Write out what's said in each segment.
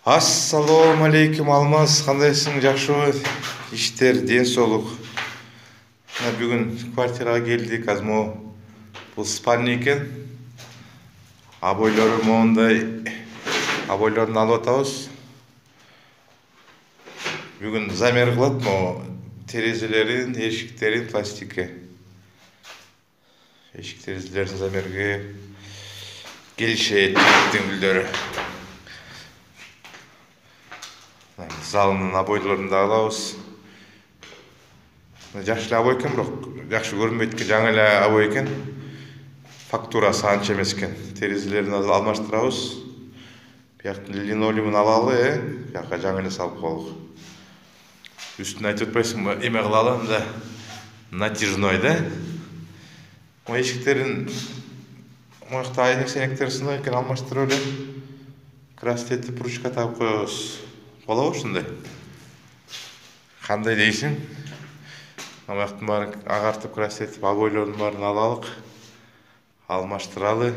Ассалому алейкум Алмаз, кандайсың, жакшыбы? Иштер, ден соолук. Бүгүн квартирага келдик, азыр бул спальня экен. Обойлору моундай обойлорун алып атабыз. Бүгүн замер кылат, терезелерин, эшиктерин пластикке. Эшик терезелерин замерге келишет теңгүлдөрү. Залынын обойлорун да алабыз. Жакшы обой экен, бирок жакшы көрүнбөйт экен, жаңы эле обой экен. Фактурасы анча эмес экен. Терезелерин алмаштырабыз. Бияктын линолеумун алалы, бияка жаңы эле салып коелук. Үстүн айтып атпайсыңбы, эме кылалы, мында натяжной да. Эшиктерин мыкты айнек сенектер сынып экен, алмаштырып эле. Крастетип ручка тагып коебуз. Болобу ушундай? Кандай дейсиң? Амактын баарын агартып, крастетип, обойлордун баарын алалык. Алмаштыралы.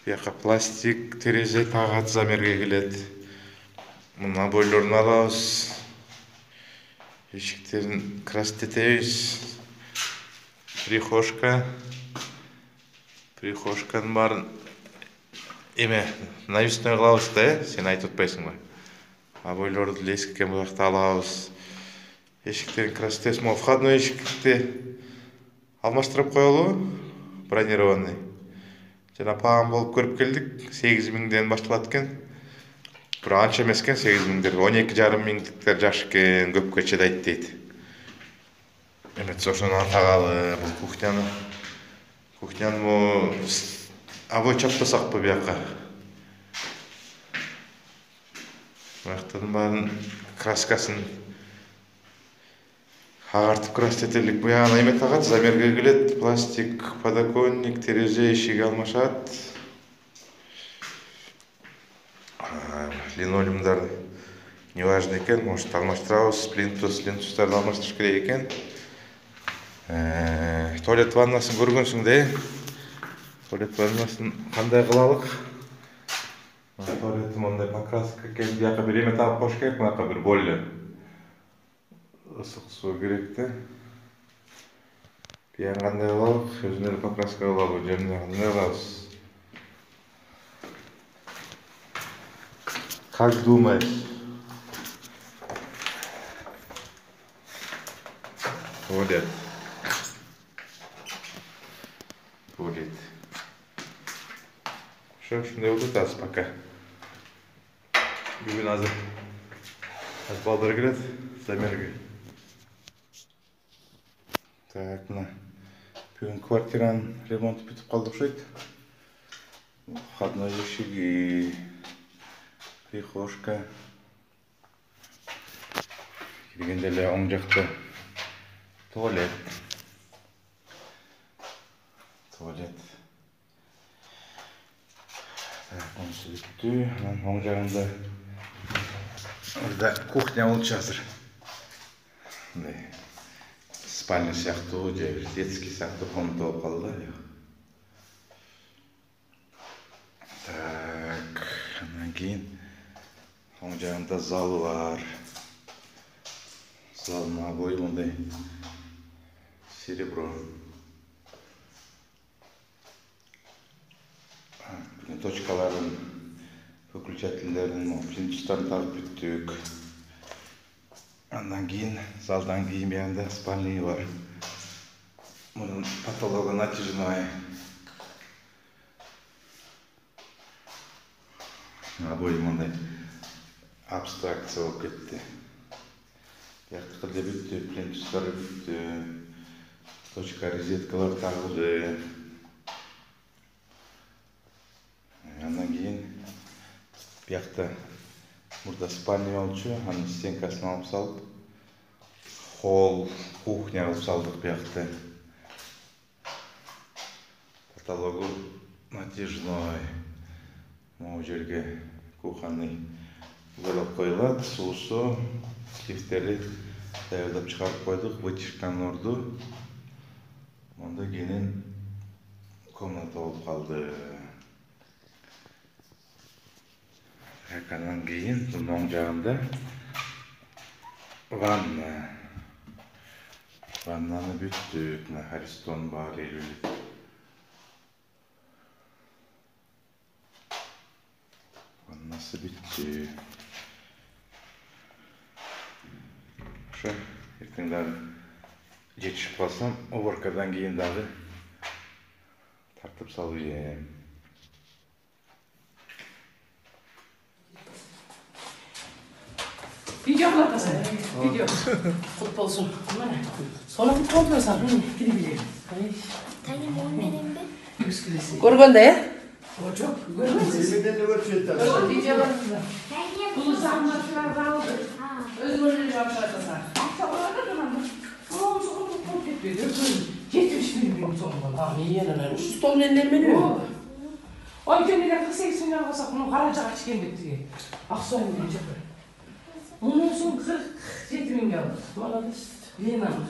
Бияка пластик терезе тагат замерге келет. Мунун обойлорун алабыз. Эшиктерин крастетебиз. Прихожканын баарын эме навесной кылабыз да, сен айтып атпайсыңбы? Обойлорду лескике булакта алабыз. Эшиктерин крастетебиз. Входной эшикти алмаштырып коелу, бронированный. Жана паган болуп көрүп келдик, 8.000ден башталат экен. Бирок анча эмес экен, 8.000дер. 12,5 миңдиктер жакшы экен, көпкө чыдайт дейт. Эмет ошону тагалы, бул кухняны обой чаптасакпы бияка. Бияктын баарын краскасын агартып крастетелик. Буягына эме тагат, замерге келет. Пластик, подоконник, терезе, эшиги алмашат. Линолеумдар не важно экен, может алмаштырабыз. Плинтустарды алмаштырыш керек экен. Туалет ваннасын көргөнсүң да. Туалет ваннасын кандай кылалык? Туалетти мындай покраска экен, бияка бир эме тагып коюш керек, мынака бир бойлер. Ысык суу керек да. Биян кандай кылалык? Өзүнө эле покраска кылалык, жерине кандай кылабыз? Как думаешь? Туалет. Ушундай болуп атабыз пока. Бүгүн азыр балдар келет замерге. Так, мына бүгүн квартиранын ремонту бүтүп калды окшойт. Входной эшиги, прихожка. Киргенде эле оң жакта туалет. Онусу бүттү. Оң жагында мында кухня болчу азыр. Мындай спальня сыяктуу же бир детский сыяктуу комната болуп калды. Так, андан кийин оң жагында залы бар. Залдын обою мындай серебро. Точкаларын, выключательдерин, плинтустарын тагып бүттүк. Андан кийин залдан кийин бияында спальня бар. Мунун потологу натяжной. Обой мындай абстракция болуп кетти. Бияктыкы да бүттү, плинтустары бүттү. Точка розеткалар тагылды. Андан кийин биякта мурда спальня болчу, анын стенкасын алып салып, холл, кухня кылып салдык биякта. Потологу натяжной. Могу жерге кухонный уголок коюлат, суусу, лифтери даярдап чыгарып койдук, вытяжканы урду. Монда кийинен комната болуп калды. Çaykandan keyin bunun oң жагында ванна. Ваннаны бүттүк. Мына Аристон бар элүү. Ваннасы бүттү. Ошо эртең дагы жетишип калсам, уборкадан кийин дагы тартып салып ийем. Video anlatasın. Video. Kutlu olsun. Sonra kutlu olmuyorsan gidebilirim. Tayyip onu verin mi? 100 kilesi. Көргөндө э? O çok. Görmezsiniz. Videolarımızda. Bunu zahmetler kaldı. Özgürlüğü başlatılar. Yetmiş bin sonunda. İyi yerler. Şu stolun ellerine ne oluyor? O günler 48 milyon olsa bunu Karacağa çıkın bitti. Aksoy'un gelecek böyle. Ondan sonra 47 milyon aldık. Bana da yeni aldık.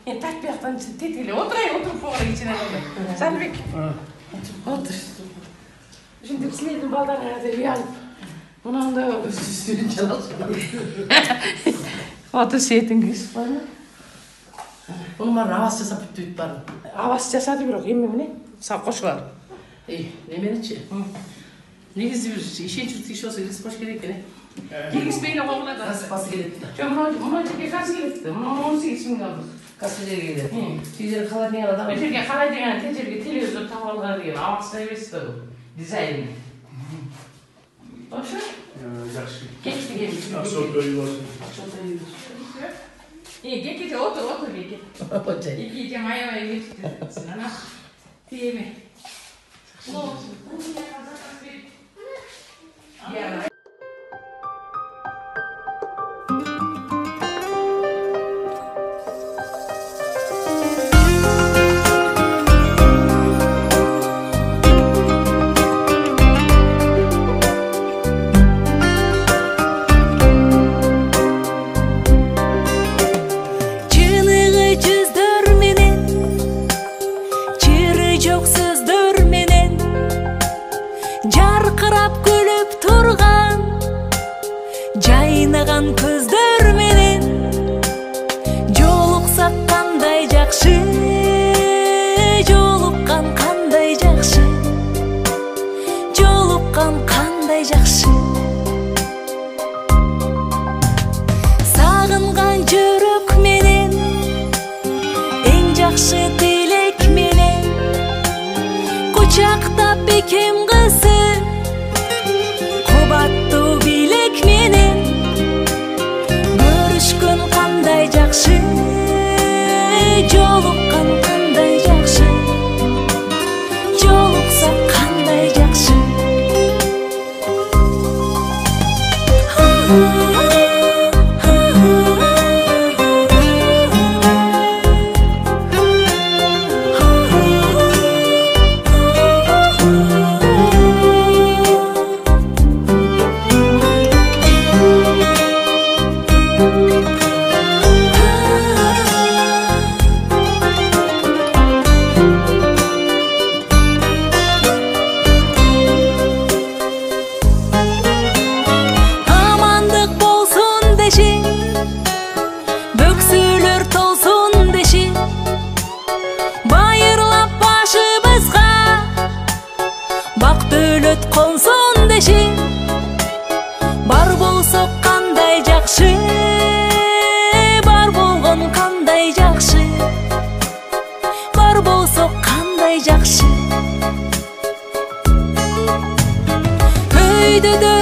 Yani tatbiyattan tetiyle oturup fuara içine kaldı. Sen bek. Otur. Şimdi siledim baldan herhalde bir alıp. Bunun da üstünü çalışmadım. Otur seyetin kız bana. Bunun var havas жасап бүттүйт бар. Havas жасады бирок эмне? Сап кошулар. Неменечи? Негизи бир ишенчүлүк иш болсо кылыспаш керек эле. Кеңишпейли койгула да. Кылыспасы келет да. Жок, мына жерге газ келипти. Мына 18 миң алдык. Касы жерге келет. Тиги жерге калай деген адам. Бу жерге калай деген, тил жерге телевизор таап алган деген. Аваста эмес да бул. Дизайн. Ошо? Жакшы. Кечти келип. Аксолтой болсун. Кечте отур кечте. Оча. Ике маябай кетти. Ана. Тиеме. Я. Жайнаган көздөр менен жолуксак кандай жакшы, жолуккан кандай жакшы, жолуккан кандай жакшы. Сагынган жүрөк менен эң жакшы тилек менен кучактап бекем кызы кубаттуу билек менен көрүшкөн кандай жакшы, жолуккан кандай жакшы, жолуксак кандай жакшы. Konsun deşi бар болсок кандай жакшы, бар болгон кандай жакшы, бар болсок кандай жакшы. Көйдөдө